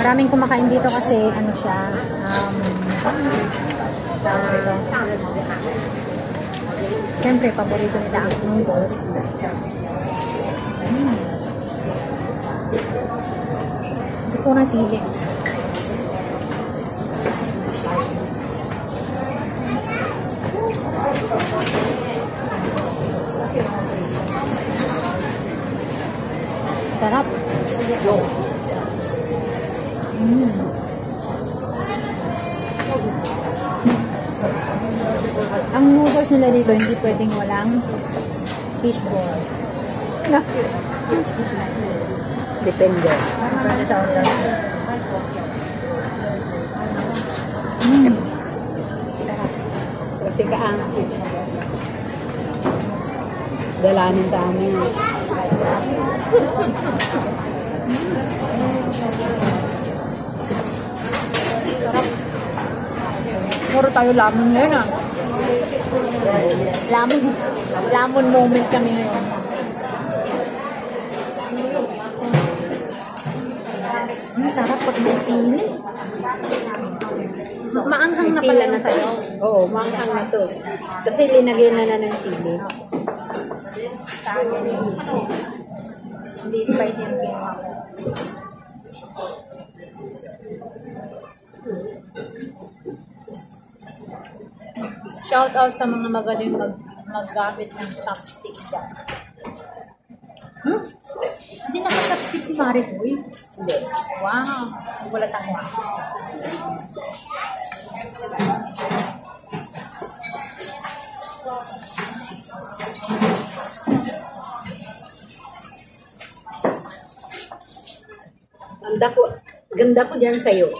Maraming kumakain dito kasi ano siya, siyempre, paborito nila ang noodles. Gusto ko ng sili. Sarap. Ang noodles nila dito, hindi pwedeng walang fishball. Depende. Depende sa order. Kasi kaang dalanin dami. Puro tayo lamon ngayon ah. Lamon moment kami ngayon. Sarap pag may sili. Maanghang na pala yung sa'yo. Oo, maanghang na to. Kasi linagyan na ng sili. Sa akin, hindi spicy yung ginawa ko. Shout out sa mga magaling maggamit ng chopstick dyan. Hindi naka-chopstick si Mariboy? Hindi. Wow! Wala tayo. Ganda ko dyan sa'yo.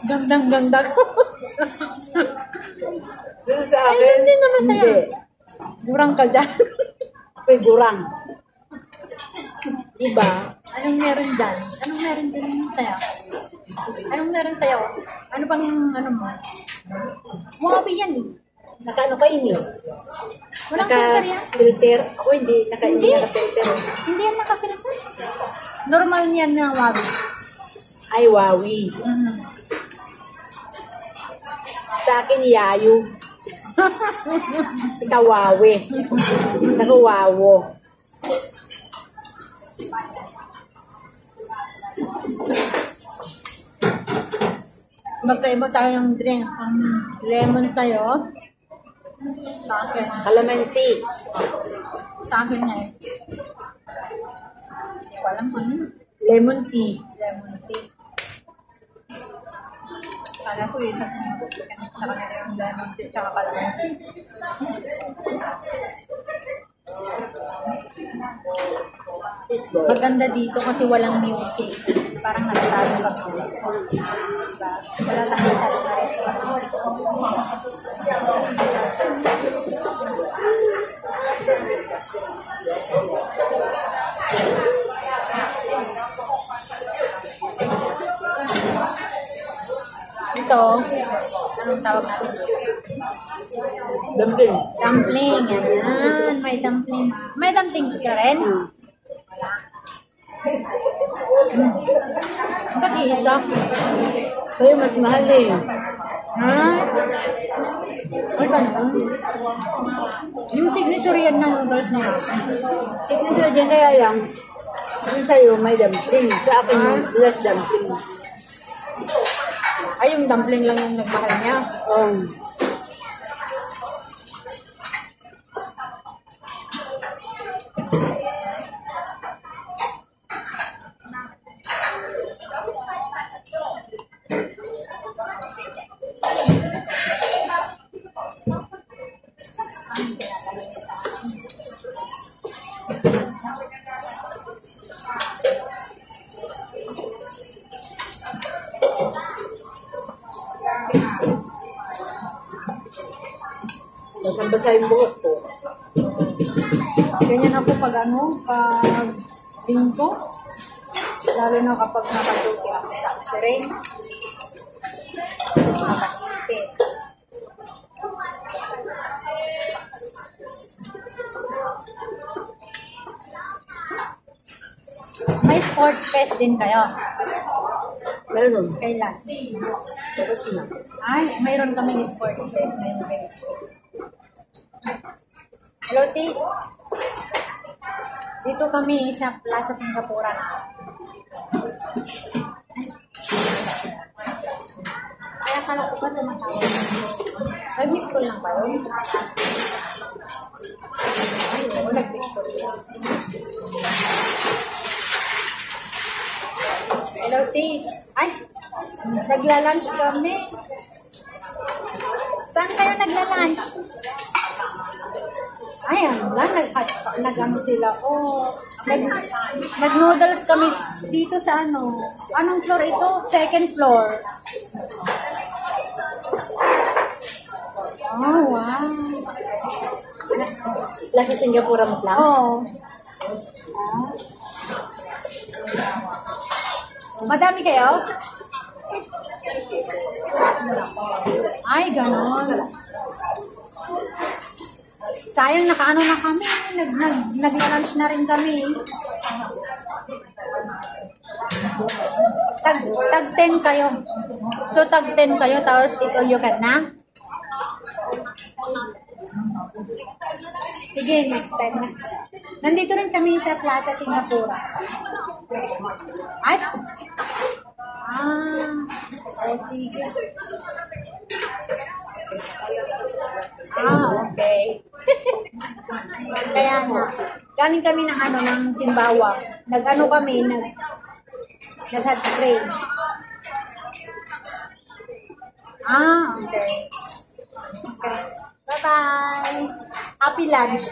Gandang-ganda ko. Dito sa Ay, akin, hindi naman sa'yo. hindi. Gurang ka dyan. Ako'y gurang. Diba? Anong meron dyan? Anong meron din sa'yo? Anong meron sa'yo? Ano bang, ano mo? Wabi yan eh. Naka-ano ka ini? Walang filter yan? Naka-filter? Ako hindi. Hindi naka-filter. Hindi yan naka-filter. Normal yan na wabi. Ay, wawi. Sa akin, yayo. Si kawawi. Sa kawawo. Magkaiba tayo ng drinks. Ang lemon sa'yo. Sa akin. Calamansi. Sa akin nga eh. Hindi ko alam kung ano. Lemon tea. Lemon tea. Kala ko isa sa kanila yung lemon tea tsaka calamansi. Fishball. Maganda dito kasi walang music. Parang natatalo ka. Diba? Wala tayong talo na rin. Ito, anong tawag natin? Dumpling. Dumpling. Yan. May dumpling. May dumpling ka rin? Ba't iisa? Sa'yo mas mahal eh. Ay, ganun. Yung signature yan ng noodles na yun. Signature dyan kaya lang. Yung sa'yo may dumpling. Sa akin less dumpling. Ay, yung dumpling lang yung nagmahal niya. Basa yung buhok ko. Ganyan ako pag pag linggo. Lalo na kapag nakaduti ako sa X-ray. Nakahipit. May sports fest din kayo. Meron. Kailan? Pero sina. Ay, mayroon kaming sports fest ngayon. Hello, sis. Dito kami sa Plaza Singapura. Ay, akala ko ba tumatawag? Nag-miss call lang ba yun? Ay, oo, nag-miss call lang. Hello, sis. Ay, nagla-lunch kami. Saan kayo nagla-lunch? Ay, nag-ano sila. Oh, nag-noodles kami dito sa ano. Anong floor ito? Second floor. Oh, wow. Laki Singapura mo lang? Oh. Madami kayo? Ay, ganon. Sayang, nakaano na kami. Nagla-lunch na rin kami. Tag 10 kayo. So, tag 10 kayo, tapos eat all you can na? Sige, next time na. Nandito rin kami sa Plaza Singapura. Ay? Oh, sige. Okay. Kaya nga, galing kami ng ano, ng Simbawa. Nag-ano kami, nag-hot spray. Okay. Okay. Bye-bye. Happy lunch.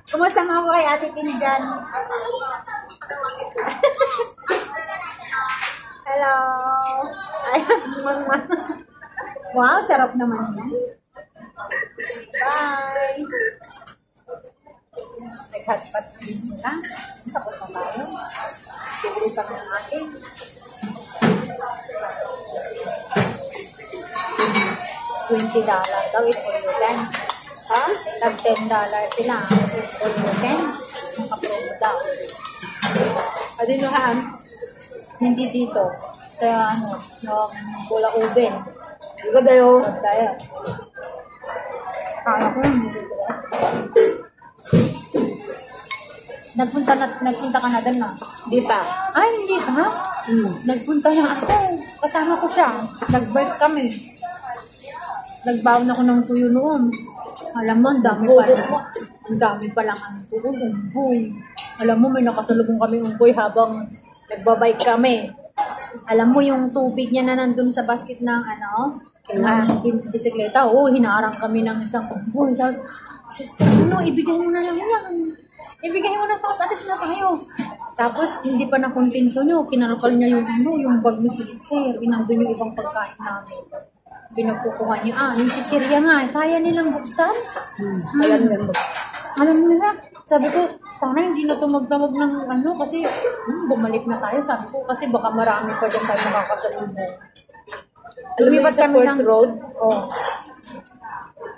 Kumusta mo ako kay Ate Pinjan? Hello. Ay, wow, sarap naman yan. Bye. Nag-hotpot din sila. Tapos na tayo. Bibili pa ng akin. $20 daw, it all you can. Ha? Tag $10 sila. It all you can. Nakapromo daw. Adinuhaan? Hindi dito. Sa ano, yung Bula Uben. Hindi ko dayo. Pagdaya. Kala ko hindi dito. Nagpunta ka na doon na? Di pa. Ay, hindi ka? Nagpunta na ako. Kasama ko siya. Nag-bike kami. Nagbaon ako ng tuyo noon. Alam mo, ang dami pa lang. Ang dami pa lang ang unggoy. Alam mo, may nakasalubong kami unggoy habang nagbabike kami. Alam mo, yung tubig niya na nandun sa basket ng ano, bisikleta. Oo, hinarang kami ng isang unggoy. Tapos, sister, ibigay mo na lang yan. Ibigay mo na, tapos alis na tayo. Tapos, hindi pa nakontento nyo. Kinalakal niya yung bag ni sister. Inandun yung ibang pagkain namin. Pinagkukuha niya, yung chichirya nga, kaya nilang buksan. Alam nilang buksan. Alam nila. Sabi ko, sana hindi na tumagdamag ng ano, kasi bumalik na tayo. Sabi ko, kasi baka marami pa dyan tayo makakasalubong. Lumipat kami ng road. Oh.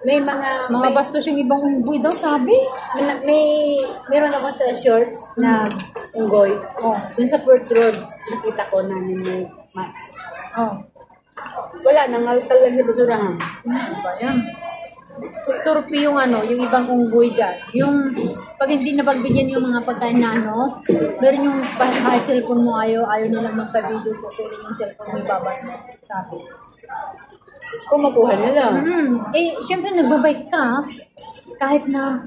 May mga Bastos yung ibang unggoy daw, sabi. Meron ako sa shorts na unggoy. Oh. Dun sa Port Road, nakita ko namin may Max. Oh. Wala, nangaltal lang sa basurahan. Ano ba yan? Turpi yung ano, yung ibang unggoy dyan. Yung, pag hindi napagbigyan yung mga pagkain na ano, meron yung kahit cellphone mo ayaw nilang magpa-video ko, pero yung cellphone mo ibabad mo, sabi. Kung makuha nila. Eh, syempre nagbabike ka, kahit na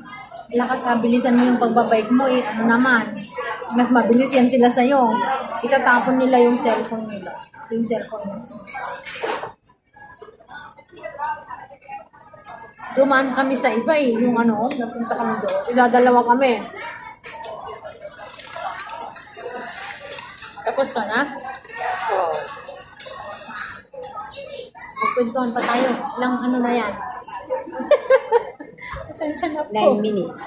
lakas abilisan mo yung pagbabike mo, eh, ano naman, mas mabilis yan sila sa'yo. Itatapon nila yung cellphone nila. Yung cellphone nila. Dumaan kami sa iba eh, yung ano, napunta kami doon. Idadalawa kami. Tapos ka na? Oo. Magkwentuhan pa tayo. Ilang ano na yan? Pasensya na po. 9 minutes.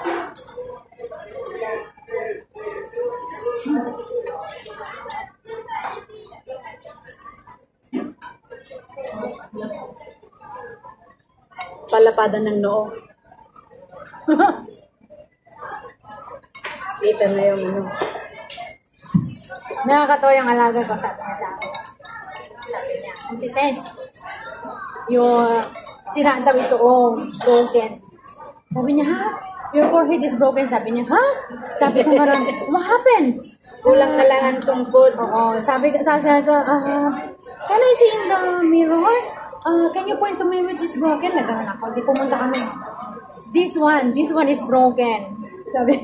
Palapadan ng noo. Kita Ito na yung ano. Nakakatawa yung alaga ko, sabi niya sa akin. Sabi niya, Auntie Tess, yung sira daw ito, broken. Sabi niya, ha? Your forehead is broken. Sabi niya, ha? Sabi ko nga, what happened? Kulang na lang ang tungkod. Oo, sabi ko, can I see in the mirror? Can you point to me which is broken? Nagkaroon ako, di pumunta kami. This one is broken. Sabi,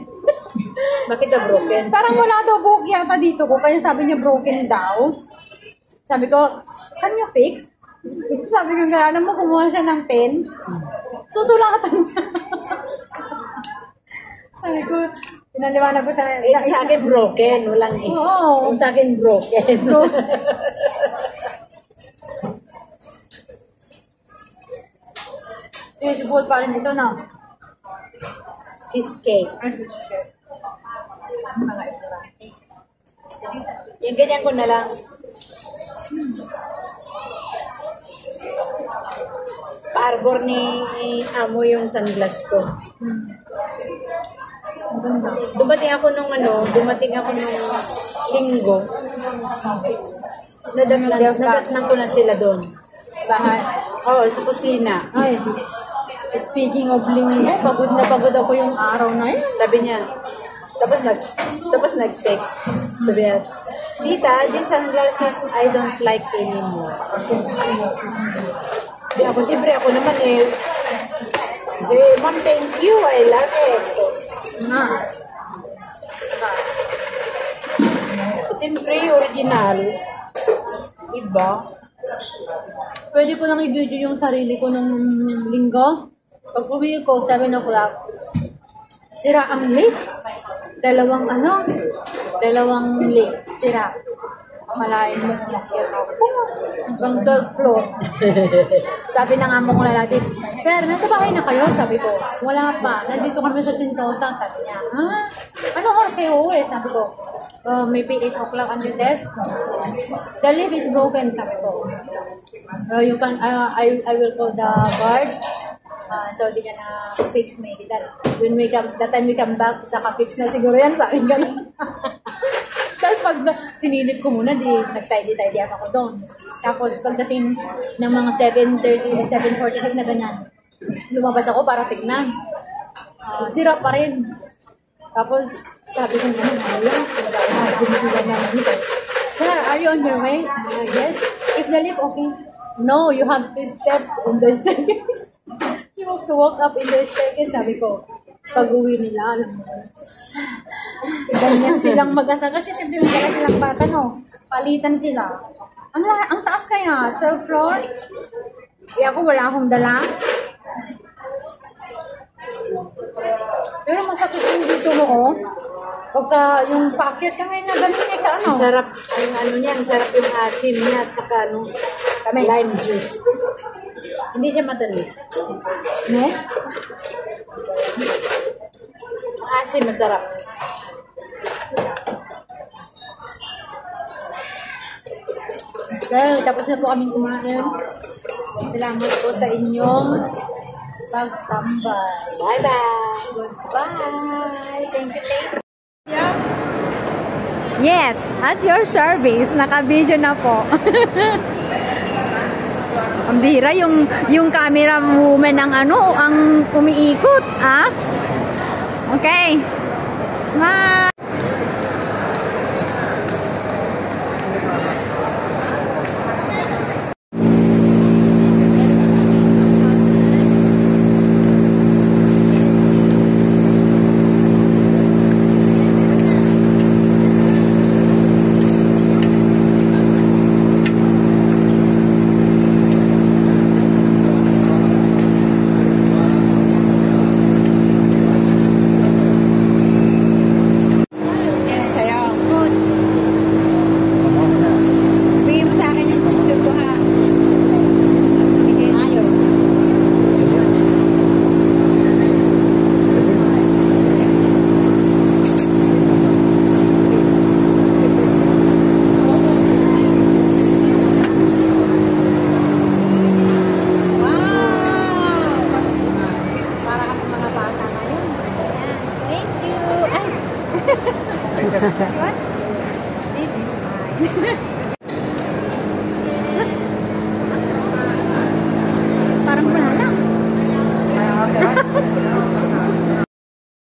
Bakit na broken? parang wala daw buhok yata dito ko, kaya sabi niya broken daw. Sabi ko, can you fix? Sabi ko, alam mo, kumuha siya ng pen. Susulatan niya. Sabi ko, pinaliwanag ko sa... Sa akin broken, walang eh. Oo. Kung sa akin broken. Si Bull pa rin ito na. Fish cake. Yung ganyan ko na lang. Pa-arbor ni Amo yung sunglass ko. Dumating ako nung linggo. Nadatnan ko na sila doon. Bahay. Oo, sa kusina. Ay, speaking of linggo, pagod na pagod ako yung araw na yun. Sabi niya, tapos nag-text. Sabi niya, Tita, these sunglasses I don't like anymore. Di ako, siyempre ako naman Ma'am, thank you, I love it. Nga. Siyempre, original. Iba. Pwede ko lang i-video yung sarili ko nung linggo. Pag uwi ko, 7 o'clock, sira ang lift. Dalawang lift, sira. Malain mo kung nakita ako. Hanggang 12th floor. Sabi ng amo ko lalaki, Sir, nasa bahay na kayo? Sabi ko, wala pa. Nandito kami sa Sentosa. Sabi niya, ha? Anong oras kayo uwi? Sabi ko, maybe 8 o'clock ang test. The lift is broken, sabi ko. You can, I will call the guard. So, di ka na fix maybe that. That time we come back, naka-fix na siguro yan sa akin ganun. Tapos pag sinilip ko muna, nag-tidy ako doon. Tapos pagdating ng mga 7:45 na ganyan, lumabas ako para tignan. Sira pa rin. Tapos sabi ko naman, Sir, are you on your way? Yes. Is the lift okay? No, you have 2 steps on the staircase. You have to walk up in the staircase. Sabi ko, pag-uwi nila, alam mo. Ganyan silang mag-asa. Kasi syempre magdala silang bata, no? Palitan sila. Ang taas kaya, 12th floor. Ako wala akong dala. Pero masakit yung dito mo, oh. Pagka yung packet kami na ganun ka, ano? Ang sarap, ang sarap yung asim niya at saka lime juice. Hindi siya matamis. No? Ang asim, masarap. Okay, tapos na po kaming kumain. Salamat po sa inyong pagtambay. Bye-bye! Goodbye! Thank you. Yes, at your service, naka-video na po. Ang bihira yung camera woman ang ang umiikot, ah? Okay. Smile. Yun? This is mine.